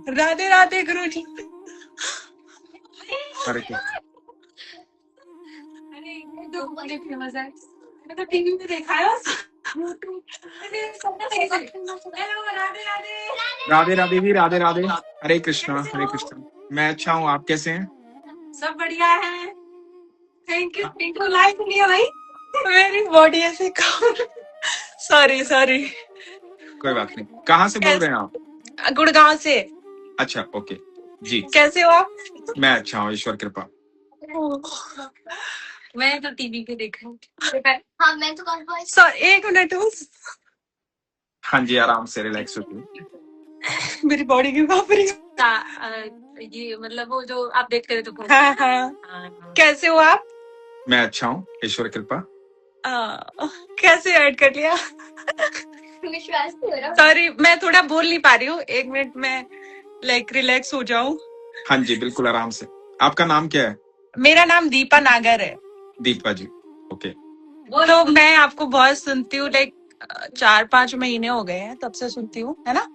राधे राधे गुरु जी। हरे कृष्ण। अरे ये तो बड़े फेमस है, मैंने तो टीवी में देखा है बस। मैंने सबने देखा है। हेलो राधे राधे। राधे राधे भी, राधे राधे। हरे कृष्णा, कैसे हरे हो? कृष्णा। मैं अच्छा हूँ, आप कैसे हैं? सब बढ़िया है। Thank you, thank you. Like लिया भाई, मेरी बॉडी ऐसे काम। Sorry sorry. कोई बात नहीं। कहाँ से बोल रहे हैं आप? गुड़गांव से। अच्छा, ओके जी। कैसे हो आप? मैं अच्छा हूँ, ईश्वर कृपा। मैं तो टीवी पे देखा है। हाँ मैं तो सॉरी, एक मिनट बस। हाँ जी, आराम से रिलैक्स होके। मेरी बॉडी की कांप रही है। ये मतलब वो जो आप देखते रहे तो हाँ हाँ। कैसे हो आप? मैं अच्छा हूँ, ईश्वर कृपा। कैसे ऐड कर लिया? विश्वास नहीं हो रहा। सॉरी, मैं थोड़ा बोल नहीं पा रही हूँ, एक मिनट में लाइक रिलैक्स हो जाऊं। हाँ जी, बिल्कुल आराम से। आपका नाम क्या है? मेरा नाम दीपा नागर है। दीपा जी, ओके। तो मैं आपको बहुत सुनती हूँ, लाइक 4-5 महीने हो गए हैं तब से सुनती हूँ, है ना?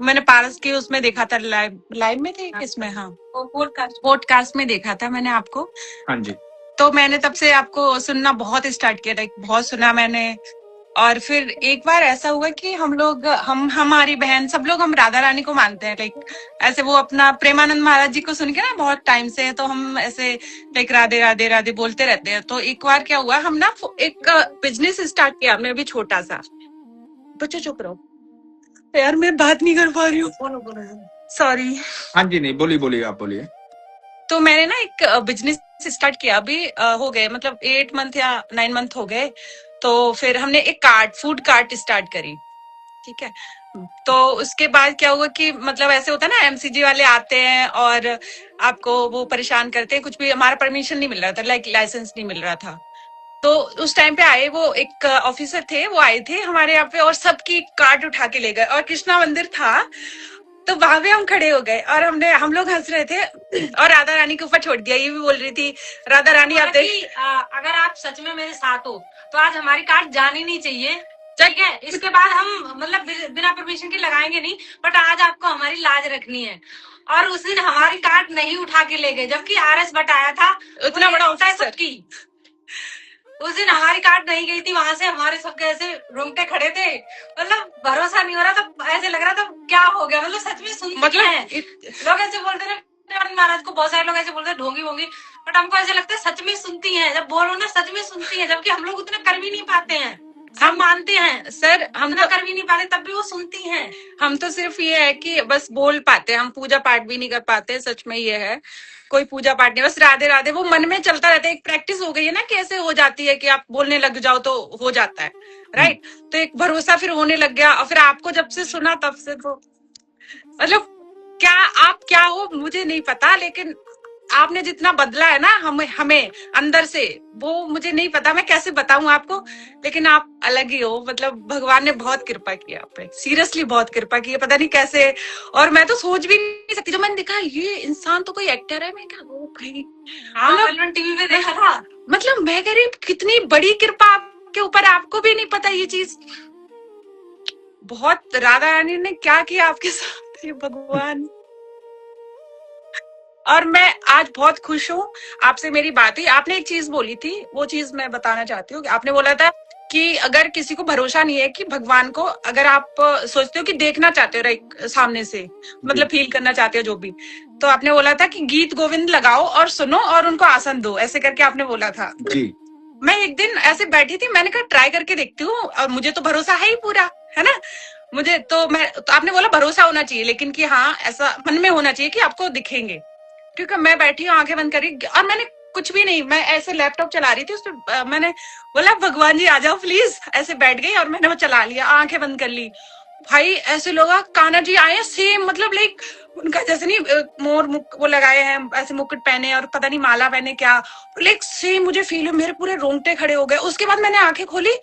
मैंने पारस की उसमें देखा था, लाइव लाइव में थे किसमें? हाँ, पॉडकास्ट में देखा था मैंने आपको। हाँ जी। तो मैंने तब से आपको सुनना बहुत स्टार्ट किया, लाइक बहुत सुना मैंने। और फिर एक बार ऐसा हुआ कि हम लोग, हमारी बहन सब लोग हम राधा रानी को मानते हैं, लाइक ऐसे वो अपना प्रेमानंद महाराज जी को सुन के ना बहुत टाइम से, तो हम ऐसे लाइक राधे राधे राधे बोलते रहते हैं। तो एक बार क्या हुआ, हम ना एक बिजनेस स्टार्ट किया हमने, भी छोटा सा। बच्चों चुप रहो यार, मैं बात नहीं कर पा रही हूँ, सॉरी। हाँ जी, नहीं बोलिए बोलिए, आप बोलिए। तो मैंने ना एक बिजनेस स्टार्ट किया, अभी हो गए मतलब 8 मंथ या 9 मंथ हो गए। तो फिर हमने एक फूड कार्ट स्टार्ट करी, ठीक है। तो उसके बाद क्या हुआ कि मतलब ऐसे होता है ना, एमसीजी वाले आते हैं और आपको वो परेशान करते हैं, कुछ भी हमारा परमिशन नहीं मिल रहा था, लाइक लाइसेंस नहीं मिल रहा था। तो उस टाइम पे आए वो एक ऑफिसर थे, वो आए थे हमारे यहाँ पे और सबकी कार्ड उठा के ले गए, और कृष्णा मंदिर था तो वहां पे हम खड़े हो गए और हम लोग हंस रहे थे और राधा रानी के ऊपर छोड़ दिया। ये भी बोल रही थी राधा रानी आप अगर आप सच में मेरे साथ हो तो आज हमारी कार्ड जानी नहीं चाहिए, ठीक है? इसके बाद हम मतलब बिना परमिशन के लगाएंगे नहीं, बट आज आपको हमारी लाज रखनी है। और उस दिन हमारी कार्ड नहीं उठा के ले गए, जबकि आरएस बताया था उतना बड़ा ऑफिसर की। उस दिन हमारी कार्ड नहीं गई थी, वहां से हमारे सबके ऐसे रोंगटे खड़े थे, मतलब भरोसा नहीं हो रहा था, ऐसे लग रहा था क्या हो गया, मतलब सच में सुनते मतलब हैं लोग ऐसे बोलते हैं महाराज को, बहुत सारे लोग ऐसे बोलते हैं ढोंगी वोंगी, बट हमको ऐसे लगता है सच में सुनती हैं, जब बोलो ना सच में सुनती हैं, जबकि हम लोग उतना कर भी नहीं पाते हैं। हम मानते हैं सर, हम तो कर भी नहीं पाते, तब भी वो सुनती हैं। हम तो सिर्फ ये है कि बस बोल पाते हैं, हम पूजा पाठ भी नहीं कर पाते, सच में ये है। कोई पूजा पाठ नहीं, बस राधे राधे वो मन में चलता रहता है। एक प्रैक्टिस हो गई है ना, कैसे हो जाती है कि आप बोलने लग जाओ तो हो जाता है, राइट? तो एक भरोसा फिर होने लग गया, और फिर आपको जब से सुना तब से तो मतलब क्या आप क्या हो मुझे नहीं पता, लेकिन आपने जितना बदला है ना हमें अंदर से, वो मुझे नहीं पता मैं कैसे बताऊं आपको, लेकिन आप अलग ही हो। मतलब भगवान ने बहुत कृपा की आप पे, सीरियसली बहुत कृपा की है, पता नहीं कैसे। और मैं तो सोच भी नहीं सकती, जब मैंने देखा ये इंसान तो कोई एक्टर है, मैं क्या वो भाई, मतलब टीवी में देखा था, मतलब मैं कह रही कितनी बड़ी कृपा आपके ऊपर, आपको भी नहीं पता ये चीज। बहुत राधा रानी ने क्या किया आपके साथ, ये भगवान। और मैं आज बहुत खुश हूँ, आपसे मेरी बात हुई, आपने एक चीज बोली थी, वो चीज मैं बताना चाहती हूँ। आपने बोला था कि अगर किसी को भरोसा नहीं है कि भगवान को, अगर आप सोचते हो कि देखना चाहते हो राइट सामने से, मतलब फील करना चाहते हो जो भी, तो आपने बोला था कि गीत गोविंद लगाओ और सुनो और उनको आसन दो, ऐसे करके आपने बोला था जी। मैं एक दिन ऐसे बैठी थी, मैंने कहा ट्राई करके देखती हूँ, और मुझे तो भरोसा है ही पूरा, है ना? मुझे तो आपने बोला भरोसा होना चाहिए, लेकिन कि हाँ ऐसा मन में होना चाहिए कि आपको दिखेंगे। ठीक है, मैं बैठी हूँ आंखें बंद करी, और मैंने कुछ भी नहीं, मैं ऐसे लैपटॉप चला रही थी, उस पर मैंने बोला भगवान जी आ जाओ प्लीज, ऐसे बैठ गई और मैंने वो चला लिया, आंखें बंद कर ली। भाई ऐसे लोग कान्हा जी आए सेम, मतलब लाइक उनका जैसे नहीं मोर वो लगाए हैं ऐसे मुकुट पहने और पता नहीं माला पहने क्या, लाइक सेम मुझे फील है, मेरे पूरे रोंगटे खड़े हो गए। उसके बाद मैंने आंखें खोली,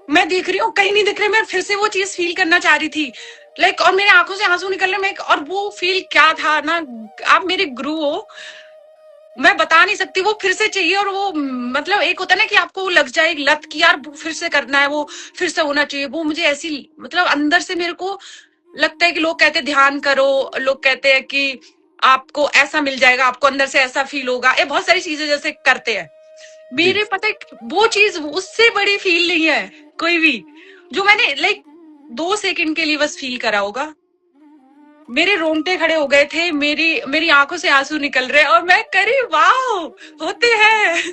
मैं देख रही हूँ कहीं नहीं दिख रहे, मैं फिर से वो चीज फील करना चाह रही थी, लाइक और मेरे आंखों से आंसू निकल रहे, मैं और वो फील क्या था ना, आप मेरे गुरु हो, मैं बता नहीं सकती, वो फिर से चाहिए। और वो मतलब एक होता है ना कि आपको लग जाए एक लत की यार फिर से करना है, वो फिर से होना चाहिए, वो मुझे ऐसी मतलब अंदर से मेरे को लगता है कि लोग कहते हैं ध्यान करो, लोग कहते हैं कि आपको ऐसा मिल जाएगा, आपको अंदर से ऐसा फील होगा, ये बहुत सारी चीजें जैसे करते हैं। जी मेरे पता है वो चीज उससे बड़ी फील नहीं है कोई भी, जो मैंने लाइक 2 सेकंड के लिए बस फील करा होगा। मेरे रोंगटे खड़े हो गए थे, मेरी मेरी आंखों से आंसू निकल रहे, और मैं करी वाओ होते हैं।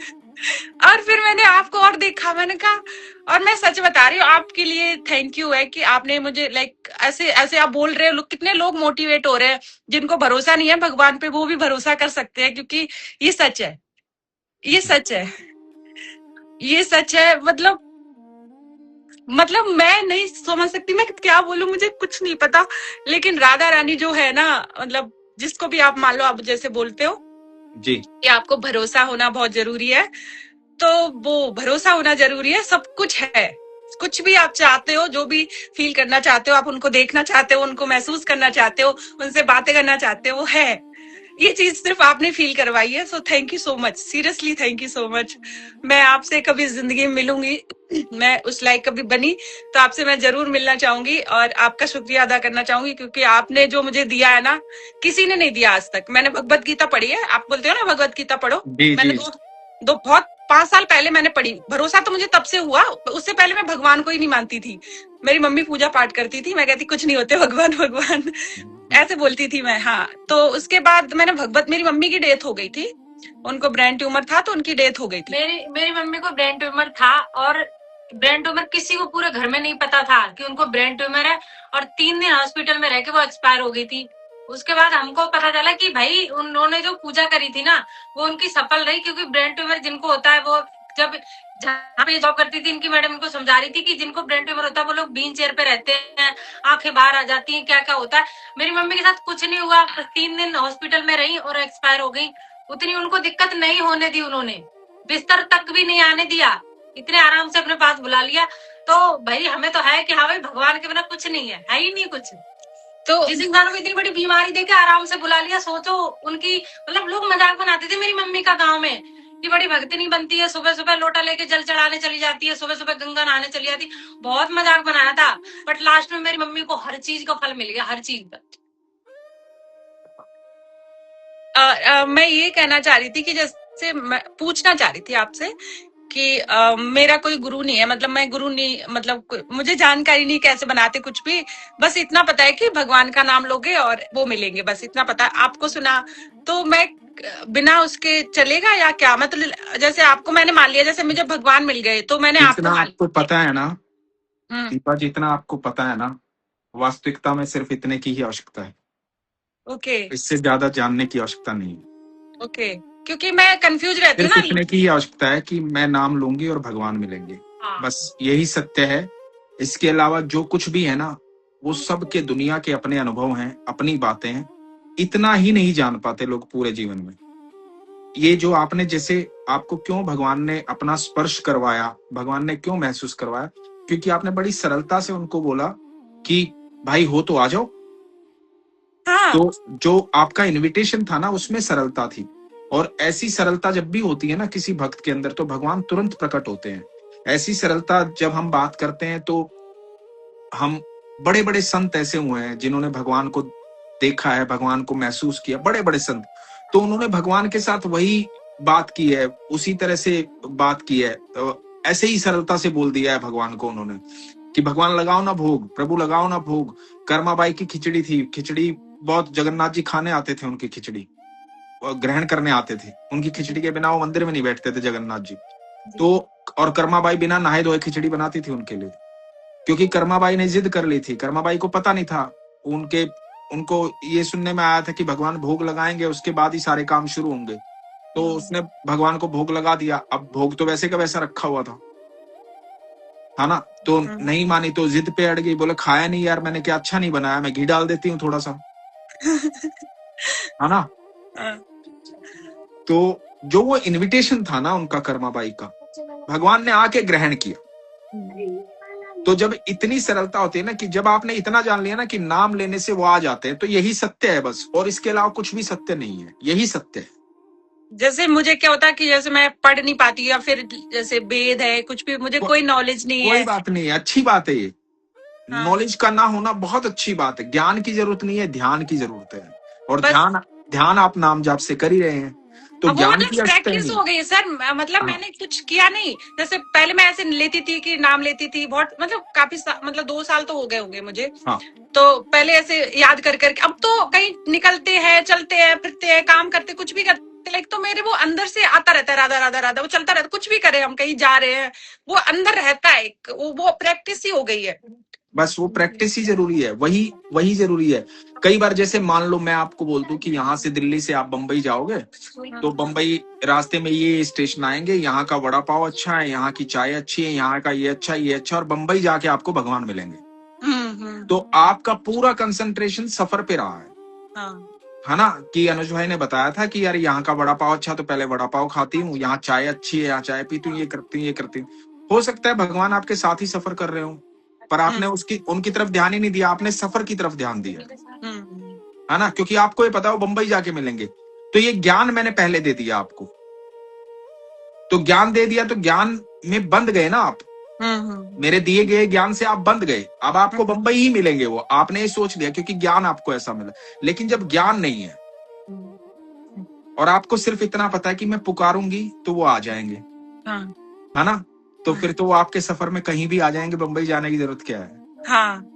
और फिर मैंने आपको और देखा, मैंने कहा, और मैं सच बता रही हूँ, आपके लिए थैंक यू है कि आपने मुझे लाइक ऐसे ऐसे आप बोल रहे हो, लोग कितने लोग मोटिवेट हो रहे हैं, जिनको भरोसा नहीं है भगवान पे वो भी भरोसा कर सकते हैं, क्योंकि ये सच है, ये जी सच है, ये सच है। मतलब मैं नहीं समझ सकती, मैं क्या बोलूं, मुझे कुछ नहीं पता। लेकिन राधा रानी जो है ना, मतलब जिसको भी आप मान लो, आप जैसे बोलते हो जी कि आपको भरोसा होना बहुत जरूरी है, तो वो भरोसा होना जरूरी है, सब कुछ है। कुछ भी आप चाहते हो, जो भी फील करना चाहते हो, आप उनको देखना चाहते हो, उनको महसूस करना चाहते हो, उनसे बातें करना चाहते हो, है। ये चीज सिर्फ आपने फील करवाई है, so thank you so much, seriously thank you so much. मैं आपसे कभी जिंदगी में मिलूंगी, मैं उस लायक कभी बनी तो आपसे मैं जरूर मिलना चाहूंगी, और आपका शुक्रिया अदा करना चाहूंगी, क्योंकि आपने जो मुझे दिया है ना, किसी ने नहीं दिया आज तक। मैंने भगवत गीता पढ़ी है, आप बोलते हो ना भगवत गीता पढ़ो, जी मैंने जी दो दो बहुत 5 साल पहले मैंने पढ़ी। भरोसा तो मुझे तब से हुआ, उससे पहले मैं भगवान को ही नहीं मानती थी। मेरी मम्मी पूजा पाठ करती थी, मैं कहती कुछ नहीं होते भगवान भगवान, ऐसे बोलती थी मैं। हाँ, तो उसके बाद मैंने भगवत, मेरी मम्मी की डेथ हो गई थी, उनको ब्रेन ट्यूमर था, तो उनकी डेथ हो गई थी। मेरी मेरी मम्मी को ब्रेन ट्यूमर था, और ब्रेन ट्यूमर किसी को पूरे घर में नहीं पता था कि उनको ब्रेन ट्यूमर है, और 3 दिन हॉस्पिटल में रह के वो एक्सपायर हो गई थी। उसके बाद हमको पता चला कि भाई उन्होंने जो पूजा करी थी ना, वो उनकी सफल रही, क्योंकि ब्रेन ट्यूमर जिनको होता है, वो जब जहाँ पे जॉब करती थी, इनकी मैडम इनको समझा रही थी कि जिनको ब्रेन ट्यूमर होता है वो लोग व्हील चेयर पे रहते हैं, आंखें बाहर आ जाती हैं, क्या क्या होता है। मेरी मम्मी के साथ कुछ नहीं हुआ, 3 दिन हॉस्पिटल में रही और एक्सपायर हो गई। उतनी उनको दिक्कत नहीं होने दी, उन्होंने बिस्तर तक भी नहीं आने दिया, इतने आराम से अपने पास बुला लिया। तो भाई हमें तो है कि हाँ भाई, भगवान के बिना कुछ नहीं है ही नहीं कुछ। तो जिस इंसान को इतनी बड़ी बीमारी देके आराम से बुला लिया, सोचो उनकी, मतलब लोग मजाक बनाते थे मेरी मम्मी का गांव में कि बड़ी भक्तिनी बनती है, सुबह सुबह लोटा लेके जल चढ़ाने चली जाती है, सुबह सुबह गंगा नहाने चली जाती, बहुत मजाक बनाया था। बट लास्ट में मेरी मम्मी को हर चीज का फल मिल गया, हर चीज का। मैं ये कहना चाह रही थी कि जैसे मैं पूछना चाह रही थी आपसे कि मेरा कोई गुरु नहीं है, मतलब मैं गुरु नहीं, मतलब मुझे जानकारी नहीं कैसे बनाते कुछ भी, बस इतना पता है कि भगवान का नाम लोगे और वो मिलेंगे, बस इतना पता है। आपको सुना तो मैं बिना उसके चलेगा या क्या, मतलब जैसे आपको मैंने मान लिया, जैसे मुझे भगवान मिल गए तो मैंने आपको जितना मान आपको पता है ना लिया। दीपा, जितना आपको पता है ना, वास्तविकता में सिर्फ इतने की ही आवश्यकता है। ओके इससे ज्यादा जानने की आवश्यकता नहीं है। ओके, क्योंकि मैं कंफ्यूज रहती हूँ सिर्फ ना। इतने की ही आवश्यकता है कि मैं नाम लूंगी और भगवान मिलेंगे, हाँ, बस यही सत्य है। इसके अलावा जो कुछ भी है ना, वो सब के दुनिया के अपने अनुभव हैं, अपनी बातें हैं। इतना ही नहीं जान पाते लोग पूरे जीवन में। ये जो आपने, जैसे आपको क्यों भगवान ने अपना स्पर्श करवाया, भगवान ने क्यों महसूस करवाया, क्योंकि आपने बड़ी सरलता से उनको बोला कि भाई हो तो आ जाओ। हाँ, तो जो आपका इनविटेशन था ना, उसमें सरलता थी। और ऐसी सरलता जब भी होती है ना किसी भक्त के अंदर, तो भगवान तुरंत प्रकट होते हैं। ऐसी सरलता जब हम बात करते हैं, तो हम, बड़े बड़े संत ऐसे हुए हैं जिन्होंने भगवान को देखा है, भगवान को महसूस किया, बड़े बड़े संत, तो उन्होंने भगवान के साथ वही बात की है, उसी तरह से बात की है। ऐसे ही सरलता से बोल दिया है भगवान को उन्होंने कि भगवान लगाओ ना भोग, प्रभु लगाओ ना भोग। कर्माबाई की खिचड़ी थी, खिचड़ी बहुत, जगन्नाथ जी खाने आते थे उनकी खिचड़ी, ग्रहण करने आते थे। उनकी खिचड़ी के बिना वो मंदिर में नहीं बैठते थे जगन्नाथ जी। तो और कर्माबाई बिना नहाए धोए खिचड़ी बनाती थी उनके लिए, क्योंकि कर्माबाई ने जिद कर ली थी। कर्माबाई को पता नहीं था, उनके उनको ये सुनने में आया था कि भगवान भोग लगाएंगे, उसके बाद ही सारे काम शुरू होंगे। तो उसने भगवान को भोग लगा दिया। अब भोग तो वैसे का वैसा रखा हुआ था, है ना। तो नहीं मानी, तो जिद पे अड़ गई, बोले खाया नहीं यार मैंने, क्या अच्छा नहीं बनाया, मैं घी डाल देती हूँ थोड़ा सा, है ना। तो जो वो इनविटेशन था ना उनका, कर्माबाई का, भगवान ने आके ग्रहण किया। तो जब इतनी सरलता होती है ना, कि जब आपने इतना जान लिया ना कि नाम लेने से वो आ जाते हैं, तो यही सत्य है बस, और इसके अलावा कुछ भी सत्य नहीं है, यही सत्य है। जैसे मुझे क्या होता है कि जैसे मैं पढ़ नहीं पाती, या फिर जैसे वेद है कुछ भी, मुझे कोई नॉलेज नहीं कोई है। बात नहीं है, अच्छी बात है ये। हाँ नॉलेज का ना होना बहुत अच्छी बात है, ज्ञान की जरूरत नहीं है, ध्यान की जरूरत है। और बस ध्यान ध्यान आप नाम जाप से कर ही रहे हैं, तो अब वो ज्ञान मतलब की आवश्यकता ही प्रैक्टिस नहीं। हो गई है सर, मतलब हाँ मैंने कुछ किया नहीं। जैसे पहले मैं ऐसे लेती थी कि नाम लेती थी बहुत, मतलब काफी मतलब 2 साल तो हो गए होंगे मुझे। हाँ तो पहले ऐसे याद कर करके, अब तो कहीं निकलते हैं, चलते हैं, फिरते हैं, काम करते, कुछ भी करते, लाइक तो मेरे वो अंदर से आता रहता है, राधा राधा राधा, वो चलता रहता है। कुछ भी करें हम, कहीं जा रहे हैं, वो अंदर रहता है, वो प्रैक्टिस ही हो गई है। बस वो प्रैक्टिस ही जरूरी है, वही वही जरूरी है। कई बार जैसे मान लो मैं आपको बोल दूं कि यहाँ से दिल्ली से आप बंबई जाओगे, तो बंबई रास्ते में ये स्टेशन आएंगे, यहाँ का वड़ा पाव अच्छा है, यहाँ की चाय अच्छी है, यहाँ का ये अच्छा, ये अच्छा, और बंबई जाके आपको भगवान मिलेंगे। तो आपका पूरा कंसंट्रेशन सफर पे रहा है। हाँ है ना, कि अनुज भाई ने बताया था कि यार यहाँ का वड़ा पाव अच्छा, तो पहले वड़ा पाव खाती हूँ, यहाँ चाय अच्छी है, यहाँ चाय पीती हूँ, ये करती हूँ, ये करती हूँ। हो सकता है भगवान आपके साथ ही सफर कर रहे हो, पर आपने उसकी उनकी तरफ ध्यान ही नहीं दिया, आपने सफर की तरफ ध्यान दिया, है ना, क्योंकि आपको ये पता है वो बंबई जाके मिलेंगे। तो ये ज्ञान मैंने पहले दे दिया आपको, तो ज्ञान दे दिया, तो ज्ञान में बंध गए ना आप, मेरे दिए गए ज्ञान से आप बंध गए। अब आपको बंबई ही मिलेंगे वो, आपने ये सोच लिया क्योंकि ज्ञान आपको ऐसा मिला। लेकिन जब ज्ञान नहीं है और आपको सिर्फ इतना पता है कि मैं पुकारूंगी तो वो आ जाएंगे, है ना, तो फिर तो वो आपके सफर में कहीं भी आ जाएंगे, बंबई जाने की जरूरत क्या है। हाँ,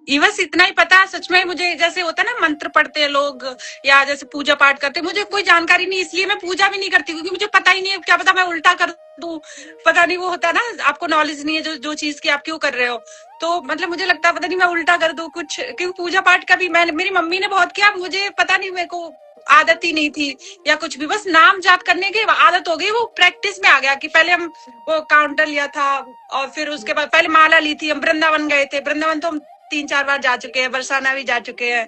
ये बस इतना ही पता है सच में मुझे। जैसे होता है ना, मंत्र पढ़ते हैं लोग या जैसे पूजा पाठ करते हैं, मुझे कोई जानकारी नहीं, इसलिए मैं पूजा भी नहीं करती, क्योंकि मुझे पता ही नहीं है, क्या पता मैं उल्टा कर दूं, पता नहीं। वो होता है ना, आपको नॉलेज नहीं है जो चीज की आप क्यों कर रहे हो, तो मतलब मुझे लगता है पता नहीं मैं उल्टा कर दूं कुछ, क्योंकि पूजा पाठ का भी मेरी मम्मी ने बहुत किया, मुझे पता नहीं, मेरे को आदत ही नहीं थी या कुछ भी, बस नाम जाप करने की आदत हो गई, वो प्रैक्टिस में आ गया कि पहले हम वो काउंटर लिया था, और फिर उसके बाद पहले माला ली थी, हम वृंदावन गए थे, वृंदावन तो हम 3-4 बार जा चुके हैं, बरसाना भी जा चुके हैं,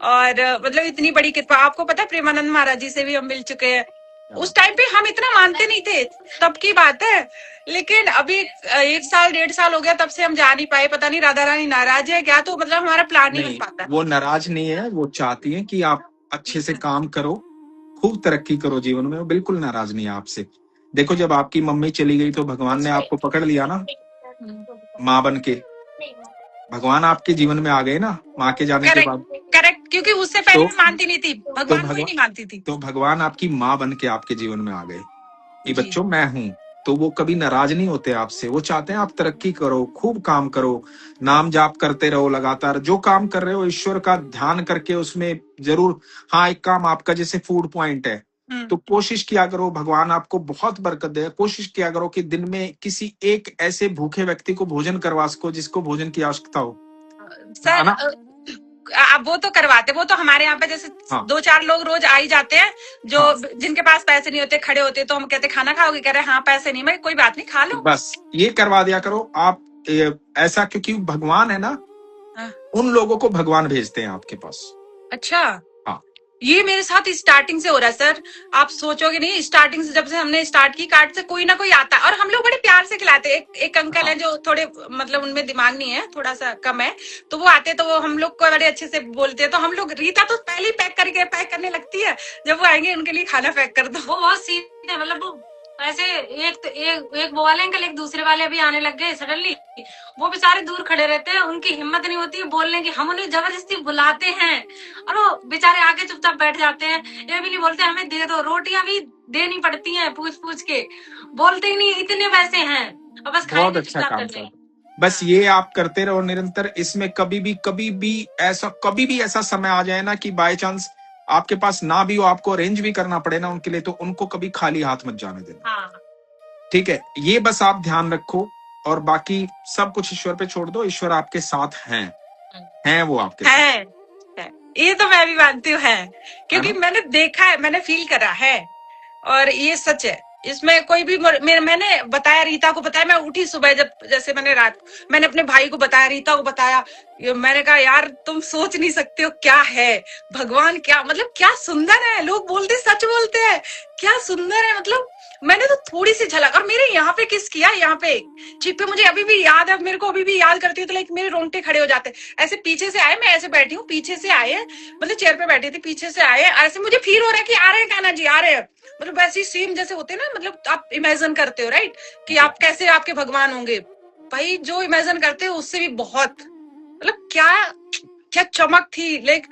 और मतलब इतनी बड़ी कृपा, आपको पता है प्रेमानंद महाराज जी से भी हम मिल चुके हैं। उस टाइम पे हम इतना मानते नहीं थे, तब की बात है, लेकिन अभी 1 साल 1.5 साल हो गया, तब से हम जा नहीं पाए, पता नहीं राधा रानी नाराज है क्या, तो मतलब हमारा प्लान नहीं बन पाता। वो नाराज नहीं है, वो चाहती है कि आप अच्छे से काम करो, खूब तरक्की करो जीवन में, वो बिल्कुल नाराज नहीं है आपसे। देखो जब आपकी मम्मी चली गई तो भगवान ने आपको पकड़ लिया ना, माँ बन के भगवान आपके जीवन में आ गए ना, माँ के जाने के बाद। करेक्ट, क्योंकि उससे पहले मैं मानती नहीं थी, भगवान को ही नहीं मानती थी, तो भगवान आपकी माँ बन के आपके जीवन में आ गए कि जी। बच्चों मैं हूँ, तो वो कभी नाराज नहीं होते आपसे, वो चाहते हैं आप तरक्की करो, खूब काम करो, नाम जाप करते रहो लगातार, जो काम कर रहे हो ईश्वर का ध्यान करके उसमें जरूर। हाँ, एक काम आपका जैसे फूड पॉइंट है, तो कोशिश किया करो, भगवान आपको बहुत बरकत दे, कोशिश किया करो कि दिन में किसी एक ऐसे भूखे व्यक्ति को भोजन करवा सको जिसको भोजन की आवश्यकता हो। सर आप वो तो करवाते, वो तो हमारे यहाँ पे जैसे 2-4 लोग रोज आ ही जाते हैं, जो जिनके पास पैसे नहीं होते, खड़े होते, तो हम कहते खाना खाओगे, कह रहे हाँ पैसे नहीं, मैं कोई बात नहीं खा लो, बस ये करवा दिया करो आप ऐसा, क्योंकि भगवान है ना, उन लोगों को भगवान भेजते हैं आपके पास। अच्छा, ये मेरे साथ स्टार्टिंग से हो रहा है सर, आप सोचोगे नहीं, स्टार्टिंग से जब से हमने स्टार्ट की, कार्ड से कोई ना कोई आता है, और हम लोग बड़े प्यार से खिलाते हैं। एक अंकल हैं जो थोड़े मतलब उनमें दिमाग नहीं है, थोड़ा सा कम है, तो वो आते तो वो हम लोग को बड़े अच्छे से बोलते हैं, तो हम लोग, रीता तो पहले ही पैक करने लगती है, जब वो आएंगे उनके लिए खाना पैक कर दो। वो बहुत सीन है, मतलब ऐसे एक वो वाले अंकल, एक दूसरे वाले भी आने लग गए सडनली, वो बेचारे दूर खड़े रहते हैं, उनकी हिम्मत नहीं होती है बोलने की, हम उन्हें जबरदस्ती बुलाते हैं और वो बेचारे आके चुपचाप बैठ जाते हैं, ये भी नहीं बोलते हमें दे दो, रोटियां भी देनी पड़ती हैं पूछ के, बोलते ही नहीं, इतने वैसे हैं, और बस बहुत अच्छा काम कर, बस ये आप करते रहो निरंतर। इसमें कभी भी ऐसा समय आ जाए ना कि बाय चांस आपके पास ना भी हो, आपको अरेंज भी करना पड़े ना उनके लिए, तो उनको कभी खाली हाथ मत जाने देना। ठीक है, ये बस आप ध्यान रखो, और बाकी सब कुछ ईश्वर पे छोड़ दो, ईश्वर आपके साथ हैं वो आपके है, ये तो मैं भी मानती हूँ, है, क्योंकि मैंने देखा है, मैंने फील करा है, और ये सच है, इसमें कोई भी मैंने बताया, रीता को बताया, मैं उठी सुबह, जब जैसे मैंने अपने भाई को बताया, रीता को बताया, मैंने कहा यार तुम सोच नहीं सकते हो क्या है भगवान, क्या मतलब क्या सुंदर है, लोग बोलते सच बोलते हैं, क्या सुंदर है, मतलब मैंने तो थोड़ी सी झलक, और मेरे यहाँ पे किस किया, यहाँ पे चिप पे, मुझे अभी भी याद है, मेरे को अभी भी याद करती हूँ तो लाइक मेरे रोंगटे खड़े हो जाते, ऐसे पीछे से आए, मैं ऐसे बैठी हूँ, पीछे से आए, मतलब चेयर पे बैठी थी, पीछे से आए, ऐसे मुझे फील हो रहा है कि आ रहे हैं कान्हा जी, आ रहे हैं, मतलब वैसी सेम जैसे होते हैं ना, मतलब आप इमेजिन करते हो राइट, कि आप कैसे आपके भगवान होंगे, भाई जो इमेजिन करते हो उससे भी बहुत मतलब क्या क्या चमक थी। लाइक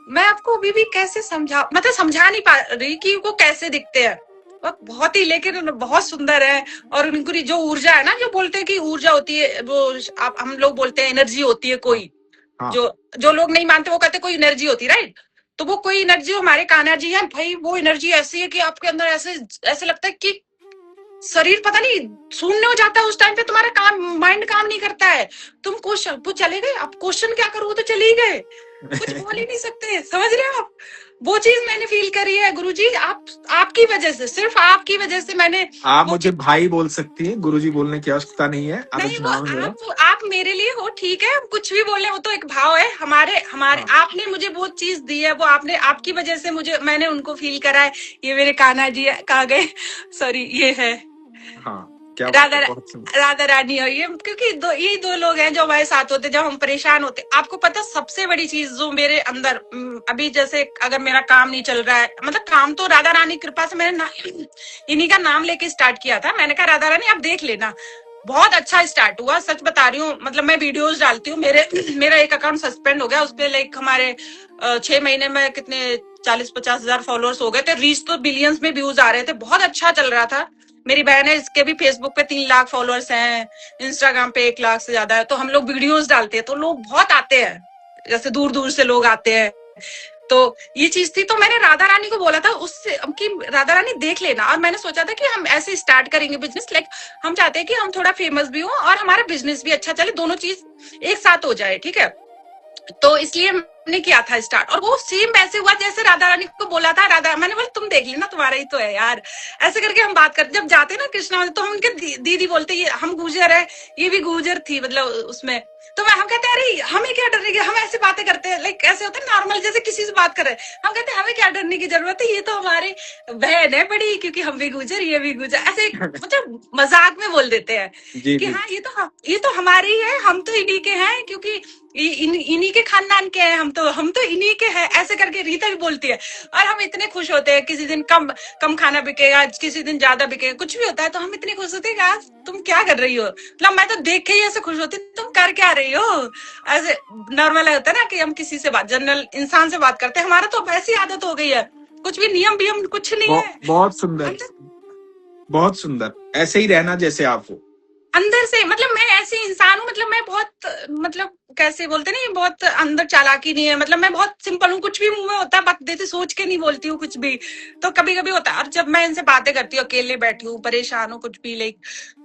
मैं आपको अभी भी कैसे मतलब समझा नहीं पा रही कि वो कैसे दिखते हैं। वो बहुत ही लेकिन बहुत सुंदर है। और उनकी जो ऊर्जा है ना, जो बोलते हैं कि ऊर्जा होती है, वो आप हम लोग बोलते हैं एनर्जी होती है कोई, हाँ जो जो लोग नहीं मानते वो कहते कोई एनर्जी होती है, राइट। तो वो कोई एनर्जी हमारे कान्हा जी है भाई। वो एनर्जी ऐसी है कि आपके अंदर ऐसे ऐसे लगता है कि शरीर पता नहीं शून्य हो जाता है। उस टाइम पे तुम्हारा काम माइंड काम नहीं करता है। तुम क्वेश्चन वो चले गए, अब क्वेश्चन क्या करो, वो तो चले ही गए, कुछ बोल ही नहीं सकते। समझ रहे हो आप? वो चीज मैंने फील करी है गुरुजी। आपकी वजह से, सिर्फ आपकी वजह से मैंने आप वो मुझे भाई बोल सकती है, गुरुजी बोलने की आवश्यकता नहीं है। नहीं, अनुज वो नाम है मेरा। आप मेरे लिए हो, ठीक है, कुछ भी बोले, वो तो एक भाव है। हमारे हमारे हाँ आपने मुझे बहुत चीज दी है, वो आपने आपकी वजह से मुझे मैंने उनको फील करा है। ये मेरे कान्हा जी है, कहाँ गए, सॉरी, ये है हाँ, क्या बात राधा है, बहुत सुंदर। राधा रानी। और ये क्योंकि यही दो लोग हैं जो हमारे साथ होते जब हम परेशान होते। आपको पता सबसे बड़ी चीज जो मेरे अंदर अभी जैसे अगर मेरा काम नहीं चल रहा है, मतलब काम तो राधा रानी की कृपा से मैंने इन्हीं का नाम लेके स्टार्ट किया था। मैंने कहा राधा रानी आप देख लेना, बहुत अच्छा स्टार्ट हुआ, सच बता रही हूँ। मतलब मैं वीडियोस डालती हूँ, मेरा एक अकाउंट सस्पेंड हो गया, उस पे लाइक हमारे 6 महीने में कितने 40-50 हजार फॉलोअर्स हो गए थे। रीच तो बिलियंस में व्यूज आ रहे थे, बहुत अच्छा चल रहा था। मेरी बहन है, इसके भी फेसबुक पे 3 लाख फॉलोअर्स हैं, इंस्टाग्राम पे 1 लाख से ज्यादा है। तो हम लोग वीडियोस डालते हैं तो लोग बहुत आते हैं, जैसे दूर दूर से लोग आते हैं। तो ये चीज थी, तो मैंने राधा रानी को बोला था उससे कि राधा रानी देख लेना। और मैंने सोचा था कि हम ऐसे स्टार्ट करेंगे बिजनेस, लाइक हम चाहते हैं कि हम थोड़ा फेमस भी हो और हमारा बिजनेस भी अच्छा चले, दोनों चीज एक साथ हो जाए, ठीक है। तो इसलिए हमने किया था स्टार्ट, और वो सेम वैसे हुआ जैसे राधा रानी को बोला था। मैंने बोला तुम देख लेना, तुम्हारा ही तो है यार। ऐसे करके हम बात करते, जब जाते ना कृष्णा तो हम उनके दीदी बोलते, ये हम गुजर है, ये भी गुजर थी मतलब उसमें। तो हम कहते हैं अरे हमें क्या डरने की, हम ऐसे बातें करते हैं, लाइक ऐसे होता है नॉर्मल जैसे किसी से बात कर रहे हैं। हम कहते हैं हमें क्या डरने की जरूरत है, ये तो हमारी बहन है बड़ी, क्योंकि हम भी गुजर ये भी गुजर, ऐसे मतलब मजाक में बोल देते हैं जी कि जी। हाँ ये तो हमारी है, हम तो इन्हीं के हैं, क्योंकि इन्हीं के खानदान के हैं, हम तो इन्हीं के हैं, ऐसे करके रीता भी बोलती है। और हम इतने खुश होते हैं, किसी दिन कम कम खाना बिकेगा, किसी दिन ज्यादा बिकेगा, कुछ भी होता है तो हम इतने खुश होते हैं कि आज तुम क्या कर रही हो। मतलब मैं तो देख के ही ऐसे खुश होती, तुम कर क्या रही हो। ऐसे नॉर्मल होता है ना कि हम किसी से बात, जनरल इंसान से बात करते हैं, हमारा तो ऐसी आदत हो गई है, कुछ भी नियम वियम कुछ नहीं है। बहुत सुंदर, बहुत सुंदर, ऐसे ही रहना जैसे आप हो अंदर से। मतलब मैं ऐसी इंसान हूँ, मतलब मैं बहुत, मतलब कैसे बोलते नहीं, बहुत अंदर चालाकी नहीं है। मतलब मैं बहुत सिंपल हूँ, कुछ भी मुंह में होता है बात देते, सोच के नहीं बोलती हूँ कुछ भी। तो कभी कभी होता है, और जब मैं इनसे बातें करती हूँ, अकेले बैठी हूँ, परेशान हूँ कुछ भी, लाइक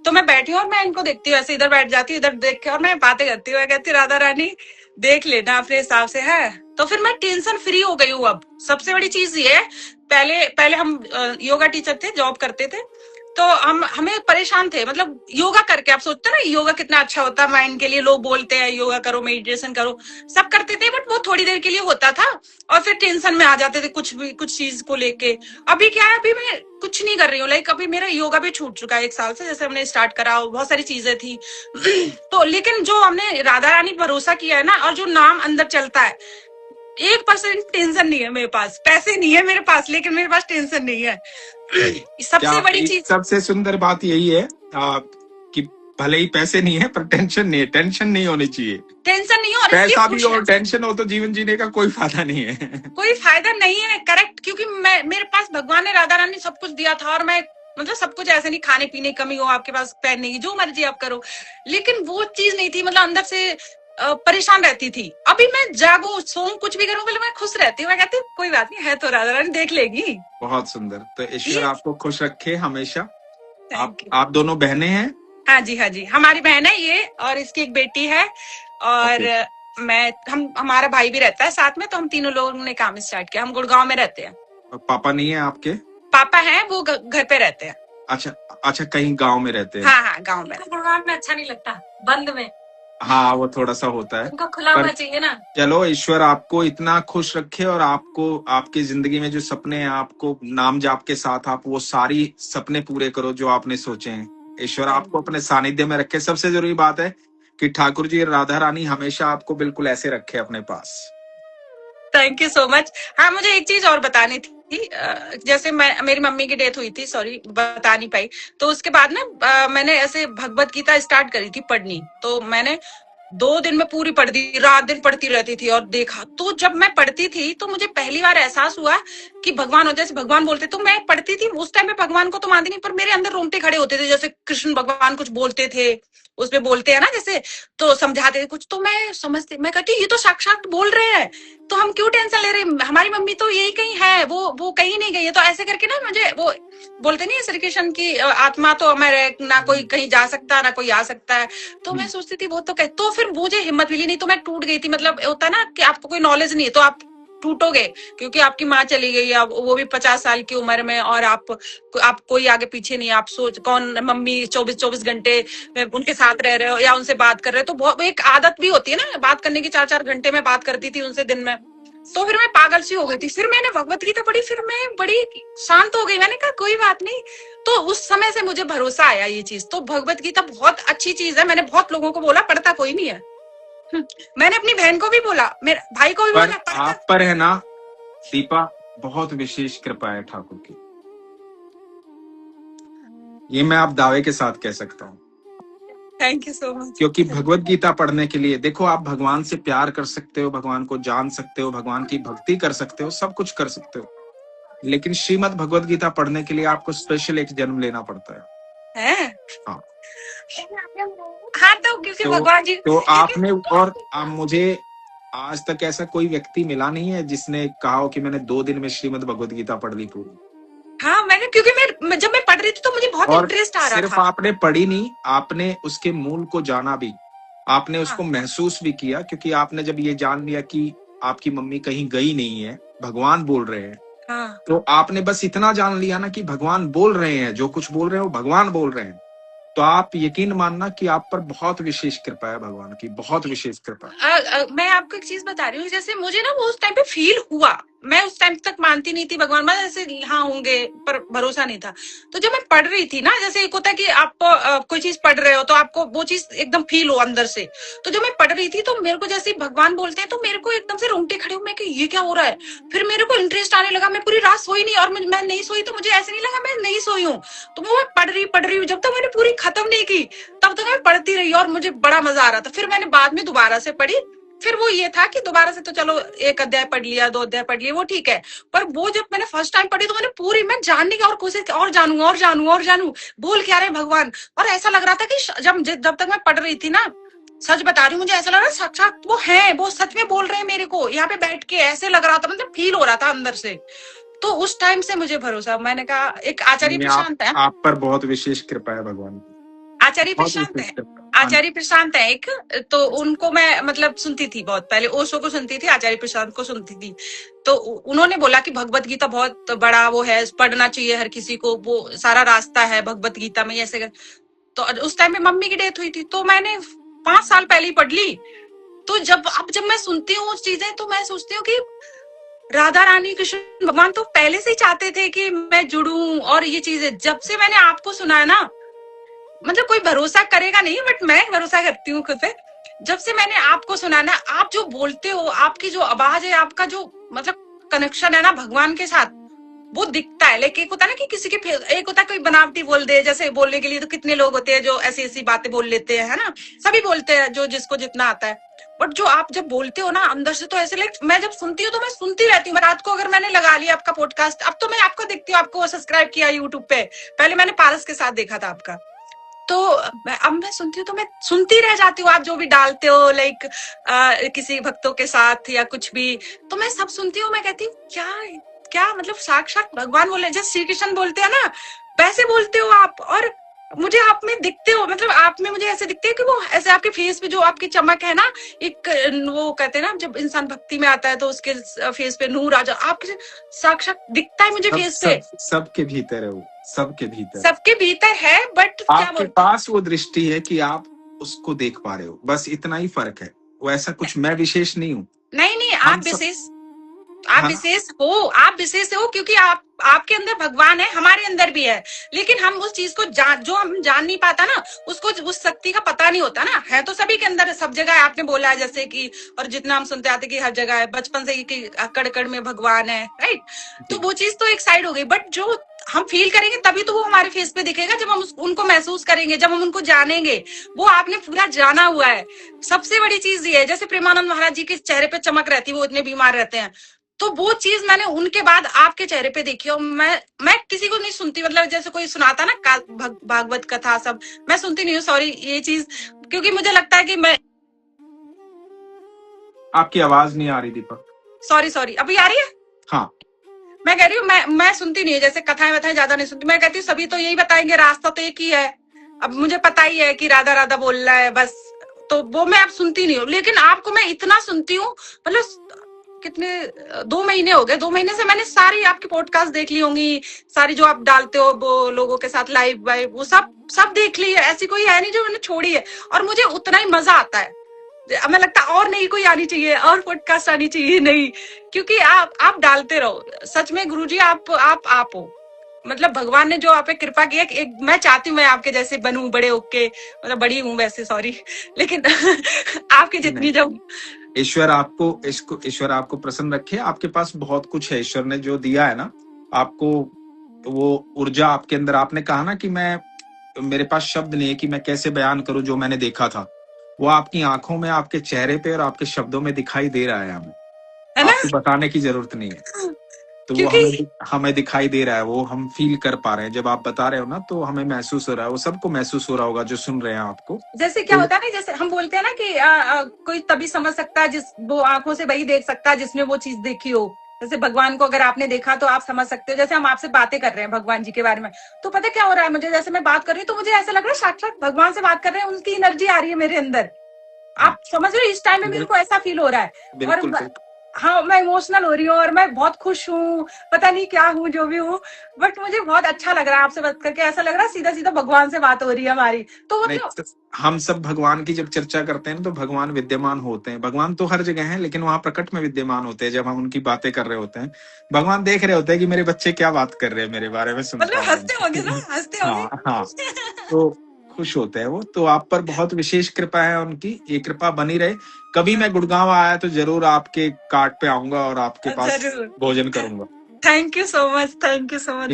तो मैं बैठी हूँ और मैं इनको देखती हूँ, ऐसे इधर बैठ जाती हूँ, इधर देख के, और मैं बातें करती हूँ, कहती राधा रानी देख लेना अपने हिसाब से है। तो फिर मैं टेंशन फ्री हो गई हूँ। अब सबसे बड़ी चीज ये है, पहले पहले हम योगा टीचर थे, जॉब करते थे, तो हमें परेशान थे। मतलब योगा करके आप सोचते ना योगा कितना अच्छा होता है माइंड के लिए, लोग बोलते हैं योगा करो, मेडिटेशन करो, सब करते थे, बट वो थोड़ी देर के लिए होता था और फिर टेंशन में आ जाते थे कुछ भी, कुछ चीज को लेके। अभी क्या है, अभी मैं कुछ नहीं कर रही हूँ, लाइक अभी मेरा योगा भी छूट चुका है 1 साल से, जैसे हमने स्टार्ट करा, बहुत सारी चीजें थी। तो लेकिन जो हमने राधा रानी भरोसा किया है ना, और जो नाम अंदर चलता है, 1% टेंशन नहीं है मेरे पास। पैसे नहीं है मेरे पास, लेकिन मेरे पास टेंशन नहीं है। सबसे बड़ी चीज, सबसे सुंदर बात यही है कि भले ही पैसे नहीं है पर टेंशन नहीं है। टेंशन नहीं होनी चाहिए, टेंशन नहीं हो, और पैसा भी और टेंशन हो तो जीवन जीने का कोई फायदा नहीं है। कोई फायदा नहीं है, करेक्ट। क्योंकि मेरे पास भगवान ने, राधा रानी सब कुछ दिया था, और मैं मतलब सब कुछ, ऐसे नहीं खाने पीने की कमी हो आपके पास, पहनने की जो मर्जी आप करो, लेकिन वो चीज नहीं थी। मतलब अंदर से परेशान रहती थी। अभी मैं जागू सोऊं कुछ भी करूं, मैं खुश रहती हूँ। मैं कहती हूँ कोई बात नहीं है, तो राधा रानी देख लेगी। बहुत सुंदर। तो ईश्वर आपको खुश रखे हमेशा। Thank you. आप दोनों बहनें हैं? हाँ जी, हाँ जी, हमारी बहन है ये, और इसकी एक बेटी है, और हमारा भाई भी रहता है साथ में। तो हम तीनों लोगों ने काम स्टार्ट किया। हम गुड़गांव में रहते हैं। पापा नहीं है आपके? पापा हैं, वो घर पे रहते हैं। अच्छा अच्छा, कहीं गांव में रहते हैं? हाँ हाँ, गांव में। गुड़गांव में अच्छा नहीं लगता, बंद में। हाँ, वो थोड़ा सा होता है, उनको खुला होना चाहिए ना। चलो, ईश्वर आपको इतना खुश रखे, और आपको आपकी जिंदगी में जो सपने हैं, आपको नाम जाप के साथ आप वो सारी सपने पूरे करो जो आपने सोचे हैं। ईश्वर आपको अपने सानिध्य में रखे। सबसे जरूरी बात है कि ठाकुर जी राधा रानी हमेशा आपको बिल्कुल ऐसे रखे अपने पास। Thank you so much. हाँ, मुझे एक चीज और बतानी थी। जैसे मेरी मम्मी की डेथ हुई थी, सॉरी बता नहीं पाई, तो उसके बाद ना मैंने ऐसे भगवत गीता स्टार्ट करी थी पढ़नी। तो मैंने 2 दिन में पूरी पढ़ दी, रात दिन पढ़ती रहती थी और देखा। तो जब मैं पढ़ती थी तो मुझे पहली बार एहसास हुआ कि भगवान हो, जैसे भगवान बोलते, तो मैं पढ़ती थी उस टाइम में, भगवान को तो मानती नहीं, पर मेरे अंदर रोंगटे खड़े होते थे, जैसे कृष्ण भगवान कुछ बोलते थे, उसमें बोलते हैं ना जैसे, तो समझाते थे कुछ, तो मैं समझती, मैं कहती ये तो साक्षात बोल रहे हैं, तो हम क्यों टेंशन ले रहे हैं, हमारी मम्मी तो यही कहीं है, वो कहीं नहीं गई है। तो ऐसे करके ना मुझे वो बोलते नहीं है श्री कृष्ण की आत्मा तो अमर है, ना कोई कहीं जा सकता, ना कोई आ सकता है। तो मैं सोचती थी वो तो कह, तो फिर मुझे हिम्मत मिली नहीं, तो मैं टूट गई थी। मतलब होता है ना कि आपको कोई नॉलेज नहीं है तो आप टूटोगे, क्योंकि आपकी माँ चली गई, अब वो भी 50 साल की उम्र में, और आप कोई आगे पीछे नहीं, आप सोच कौन, मम्मी 24 घंटे उनके साथ रह रहे हो या उनसे बात कर रहे हो, तो बहुत एक आदत भी होती है ना बात करने की, 4-4 घंटे में बात करती थी उनसे दिन में। तो फिर मैं पागल सी हो गई थी। फिर मैंने भगवत गीता पढ़ी, फिर मैं बड़ी शांत हो गई, मैंने कहा कोई बात नहीं। तो उस समय से मुझे भरोसा आया ये चीज, तो भगवत गीता बहुत अच्छी चीज है। मैंने बहुत लोगों को बोला, पढ़ता कोई नहीं है। मैंने अपनी बहन को भी बोला, मेरे भाई को भी पर बोला, पढ़ता। आप पर है ना दीपा, बहुत विशेष कृपा है ठाकुर की, ये मैं आप दावे के साथ कह सकता हूँ। Thank you so much. क्योंकि भगवत गीता पढ़ने के लिए देखो, आप भगवान से प्यार कर सकते हो, भगवान को जान सकते हो, भगवान की भक्ति कर सकते हो, सब कुछ कर सकते हो, लेकिन श्रीमद् भगवत गीता पढ़ने के लिए आपको स्पेशल एक जन्म लेना पड़ता है। हाँ, हाँ, तो क्योंकि भगवान जी, तो आपने, और मुझे आज तक ऐसा कोई व्यक्ति मिला नहीं है जिसने कहा हो कि मैंने 2 दिन में श्रीमद् भगवत गीता पढ़ ली पूरी। हाँ, मैंने, क्योंकि मैं जब मैं पढ़ रही थी तो मुझे बहुत और इंटरेस्ट आ रहा सिर्फ था। आपने पढ़ी नहीं, आपने उसके मूल को जाना भी, आपने उसको हाँ। महसूस भी किया, क्योंकि आपने जब ये जान लिया कि आपकी मम्मी कहीं गई नहीं है, भगवान बोल रहे हैं, हाँ। तो आपने बस इतना जान लिया ना कि भगवान बोल रहे हैं, जो कुछ बोल रहे हैं वो भगवान बोल रहे हैं, तो आप यकीन मानना कि आप पर बहुत विशेष कृपा है, भगवान की बहुत विशेष कृपा है। मैं आपको एक चीज बता रही हूँ, जैसे मुझे ना वो उस टाइम पे फील हुआ, मैं उस टाइम तक मानती नहीं थी भगवान, मैं जैसे हाँ होंगे पर भरोसा नहीं था। तो जब मैं पढ़ रही थी ना, जैसे एक होता है कि आप कोई चीज पढ़ रहे हो तो आपको वो चीज एकदम फील हो अंदर से, तो जब मैं पढ़ रही थी तो मेरे को जैसे भगवान बोलते हैं तो मेरे को एकदम से रोंगटे खड़े हुए कि ये क्या हो रहा है। फिर मेरे को इंटरेस्ट आने लगा, मैं पूरी रात सोई नहीं, और मैं नहीं सोई तो मुझे ऐसे नहीं लगा मैं नहीं सोई हूँ, तो वो मैं पढ़ रही हूँ, जब तक मैंने पूरी खत्म नहीं की तब तक मैं पढ़ती रही और मुझे बड़ा मजा आ रहा था। फिर मैंने बाद में दोबारा से पढ़ी, फिर वो ये था कि दोबारा से तो चलो 1 अध्याय पढ़ लिया, 2 अध्याय पढ़ लिए, वो ठीक है, पर वो जब मैंने फर्स्ट टाइम पढ़ी तो मैंने पूरी, मैं जानने की और कोशिश की, और जानू बोल क्या रहे भगवान। और ऐसा लग रहा था कि जब तक मैं पढ़ रही थी ना, सच बता रही हूँ, मुझे ऐसा लग रहा था साक्षात वो है, वो सच में बोल रहे हैं मेरे को यहाँ पे बैठ के, ऐसे लग रहा था, मतलब फील हो रहा था अंदर से। तो उस टाइम से मुझे भरोसा, मैंने कहा, एक आचार्य प्रशांत है, आप पर बहुत विशेष कृपा है भगवान की, आचार्य प्रशांत है, आचार्य प्रशांत है एक, तो उनको मैं मतलब सुनती थी बहुत पहले, ओशो को सुनती थी, आचार्य प्रशांत को सुनती थी। तो उन्होंने बोला कि भगवत गीता बहुत बड़ा वो है, पढ़ना चाहिए हर किसी को, वो सारा रास्ता है भगवत गीता में, ऐसे। तो उस टाइम में मम्मी की डेथ हुई थी, तो मैंने 5 साल पहले ही पढ़ ली। तो जब मैं सुनती हूँ चीजें, तो मैं सोचती हूँ कि राधा रानी कृष्ण भगवान तो पहले से ही चाहते थे कि मैं जुड़ूं, और ये चीजें जब से मैंने आपको सुना है ना, मतलब कोई भरोसा करेगा नहीं बट मैं भरोसा करती हूँ खुद पे। जब से मैंने आपको सुना ना, आप जो बोलते हो, आपकी जो आवाज है, आपका जो मतलब कनेक्शन है ना भगवान के साथ, वो दिखता है। लेकिन एक होता है ना कि किसी के एक होता है कोई बनावटी बोल दे, जैसे बोलने के लिए तो कितने लोग होते हैं जो ऐसी ऐसी बातें बोल लेते हैं, है ना, सभी बोलते हैं जो जिसको जितना आता है, बट जो आप जब बोलते हो ना अंदर से, तो ऐसे लाइक मैं जब सुनती हूँ तो मैं सुनती रहती हूँ। रात को अगर मैंने लगा लिया आपका पॉडकास्ट, अब तो मैं आपको देखती हूँ, आपको सब्सक्राइब किया यूट्यूब पे, पहले मैंने पारस के साथ देखा था आपका, तो अब मैं सुनती हूँ तो मैं सुनती रह जाती हूँ। आप जो भी डालते हो लाइक किसी भक्तों के साथ या कुछ भी, तो मैं सब सुनती हूँ। मैं कहती हूँ क्या मतलब साक्षात भगवान बोले, जैसे श्री कृष्ण बोलते हैं ना, वैसे बोलते हो आप, और मुझे आप में दिखते हो, मतलब आप में मुझे ऐसे दिखते है कि वो ऐसे आपके फेस पे जो आपकी चमक है ना, एक वो कहते हैं ना जब इंसान भक्ति में आता है तो उसके फेस पे नूर आ जाए, आपके साक्षात दिखता है मुझे फेस पे। सबके भीतर है वो, सबके भीतर है, बट आपके पास वो दृष्टि है कि आप उसको देख पा रहे हो, बस इतना ही फर्क है। वो ऐसा कुछ मैं विशेष नहीं हूँ। नहीं, आप विशेष हो क्योंकि आपके अंदर भगवान है, हमारे अंदर भी है, लेकिन हम उस चीज को जो हम जान नहीं पाता ना, उसको उस शक्ति का पता नहीं होता ना, है तो सभी के अंदर है, सब जगह है। आपने बोला है जैसे कि, और जितना हम सुनते आते कि हर जगह है, बचपन से ही कि कड़ कड़ में भगवान है, राइट, तो वो चीज तो एक साइड हो गई, बट जो हम फील करेंगे तभी तो वो हमारे फेस पे दिखेगा, जब हम उनको महसूस करेंगे, जब हम उनको जानेंगे। वो आपने पूरा जाना हुआ है। सबसे बड़ी चीज ये है, जैसे प्रेमानंद महाराज जी के चेहरे पे चमक रहती है, वो इतने बीमार रहते हैं, तो वो चीज मैंने उनके बाद आपके चेहरे पे देखी। और मैं किसी को नहीं सुनती, मतलब जैसे कोई सुनाता ना भागवत कथा सब, मैं सुनती नहीं हूँ, सॉरी ये चीज, क्योंकि मुझे लगता है कि मैं, आपकी आवाज नहीं आ रही दीपक। सॉरी अभी आ रही है? हाँ, मैं कह रही हूँ मैं सुनती नहीं है, जैसे कथाएं वथाएं ज्यादा नहीं सुनती। मैं कहती हूँ सभी तो यही बताएंगे, रास्ता तो एक ही है। अब मुझे पता ही है कि राधा राधा बोल रहा है बस, तो वो मैं अब सुनती नहीं हूँ। लेकिन आपको मैं इतना सुनती हूँ, मतलब कितने 2 महीने हो गए, 2 महीने से मैंने सारी आपकी पॉडकास्ट देख ली होंगी, सारी जो आप डालते हो वो लोगों के साथ लाइव वाइव, वो सब देख ली है। ऐसी कोई है नहीं जो मैंने छोड़ी है, और मुझे उतना ही मजा आता है। हमें लगता है और नहीं कोई आनी चाहिए, और पॉडकास्ट आनी चाहिए, नहीं, क्योंकि आप डालते रहो। सच में गुरुजी आप हो, मतलब भगवान ने जो आप पे कृपा की है। एक मैं चाहती हूँ मैं आपके जैसे बनूं, बड़े होके, मतलब बड़ी हूँ वैसे, सॉरी, लेकिन आपके जितनी जब ईश्वर आपको प्रसन्न रखे। आपके पास बहुत कुछ है, ईश्वर ने जो दिया है ना आपको, वो ऊर्जा आपके अंदर। आपने कहा ना कि मेरे पास शब्द नहीं है कि मैं कैसे बयान करूं जो मैंने देखा था, वो आपकी आंखों में, आपके चेहरे पे और आपके शब्दों में दिखाई दे रहा है हमें, है ना, आपको बताने की जरूरत नहीं है। तो वो क्योंकि हमें दिखाई दे रहा है, वो हम फील कर पा रहे हैं। जब आप बता रहे हो ना तो हमें महसूस हो रहा है, वो सबको महसूस हो रहा होगा जो सुन रहे हैं आपको। जैसे क्या होता है ना, जैसे हम बोलते हैं ना कि कोई तभी समझ सकता है जिस वो आंखों से वही देख सकता है जिसने वो चीज देखी हो। जैसे भगवान को अगर आपने देखा तो आप समझ सकते हो। जैसे हम आपसे बातें कर रहे हैं भगवान जी के बारे में, तो पता क्या हो रहा है, मुझे जैसे मैं बात कर रही हूँ तो मुझे ऐसा लग रहा है साक्षात भगवान से बात कर रहे हैं, उनकी एनर्जी आ रही है मेरे अंदर। आप समझ रहे हो, इस टाइम में मेरे को ऐसा फील हो रहा है। बिल्कुल, और हाँ, मैं इमोशनल हो रही हूँ और मैं बहुत खुश हूँ, पता नहीं क्या हूँ, जो भी हूँ, बट मुझे बहुत अच्छा लग रहा है आपसे बात करके। ऐसा लग रहा है सीधा सीधा भगवान से बात हो रही है हमारी। तो मतलब हम सब भगवान की जब चर्चा करते हैं तो भगवान विद्यमान होते हैं। भगवान तो हर जगह हैं, लेकिन वहां प्रकट में विद्यमान होते हैं। जब हम उनकी बातें कर रहे होते हैं, भगवान देख रहे होते हैं कि मेरे बच्चे क्या बात कर रहे हैं मेरे बारे में, सुनता मतलब हूँ। हंसते होंगे ना, हंसते होंगे। हाँ, तो खुश होते हैं वो। तो आप पर बहुत विशेष कृपा है उनकी, ये कृपा बनी रहे। कभी मैं गुड़गांव आया तो जरूर आपके कार्ट पे आऊंगा और आपके पास भोजन करूंगा। थैंक यू सो मच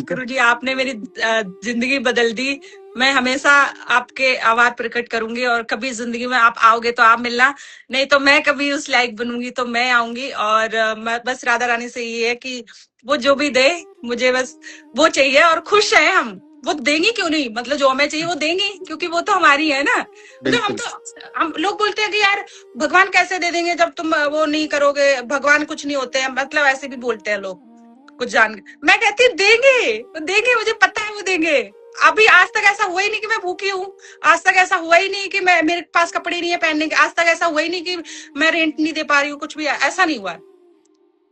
गुरुजी, आपने मेरी जिंदगी बदल दी। मैं हमेशा आपके आभार प्रकट करूंगी, और कभी जिंदगी में आप आओगे तो आप मिलना, नहीं तो मैं कभी उस लायक बनूंगी तो मैं आऊंगी। और मैं बस राधा रानी से ये है कि वो जो भी दे मुझे बस वो चाहिए, और खुश है हम। वो देंगी क्यों नहीं, मतलब जो हमें चाहिए वो देंगी, क्योंकि वो तो हमारी है ना। मतलब हम लोग बोलते हैं कि यार भगवान कैसे दे देंगे जब तुम वो नहीं करोगे, भगवान कुछ नहीं होते हैं, मतलब ऐसे भी बोलते हैं लोग कुछ जान के। मैं कहती हूँ देंगे, मुझे पता है वो देंगे। अभी आज तक ऐसा हुआ ही नहीं कि मैं भूखी हूँ, आज तक ऐसा हुआ ही नहीं कि मेरे पास कपड़े नहीं है पहनने के, आज तक ऐसा हुआ ही नहीं कि मैं रेंट नहीं दे पा रही हूँ, कुछ भी ऐसा नहीं हुआ।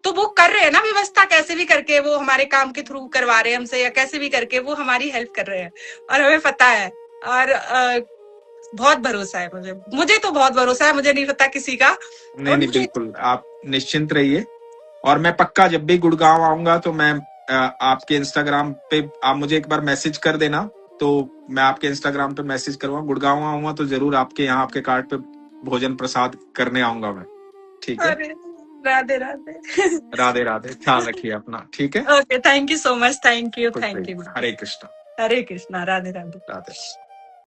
तो वो कर रहे हैं ना व्यवस्था, कैसे भी करके वो हमारे काम के थ्रू करवा रहे हैं हमसे, या कैसे भी करके वो हमारी हेल्प कर रहे हैं, और हमें पता है। और बहुत भरोसा है मुझे तो बहुत भरोसा है, मुझे नहीं पता किसी का। नहीं, बिल्कुल आप निश्चिंत रहिए। और मैं पक्का जब भी गुड़गांव आऊंगा तो मैं आपके इंस्टाग्राम पे आप मुझे एक बार मैसेज कर देना, तो मैं आपके इंस्टाग्राम पे मैसेज करूंगा। गुड़गांव आऊंगा तो जरूर आपके यहाँ आपके कार्ड पे भोजन प्रसाद करने आऊंगा मैं। ठीक है, राधे राधे, ख्याल रखिए अपना। ठीक है, okay, thank you so much, thank you. Hare Krishna, Hare Krishna, Radhe.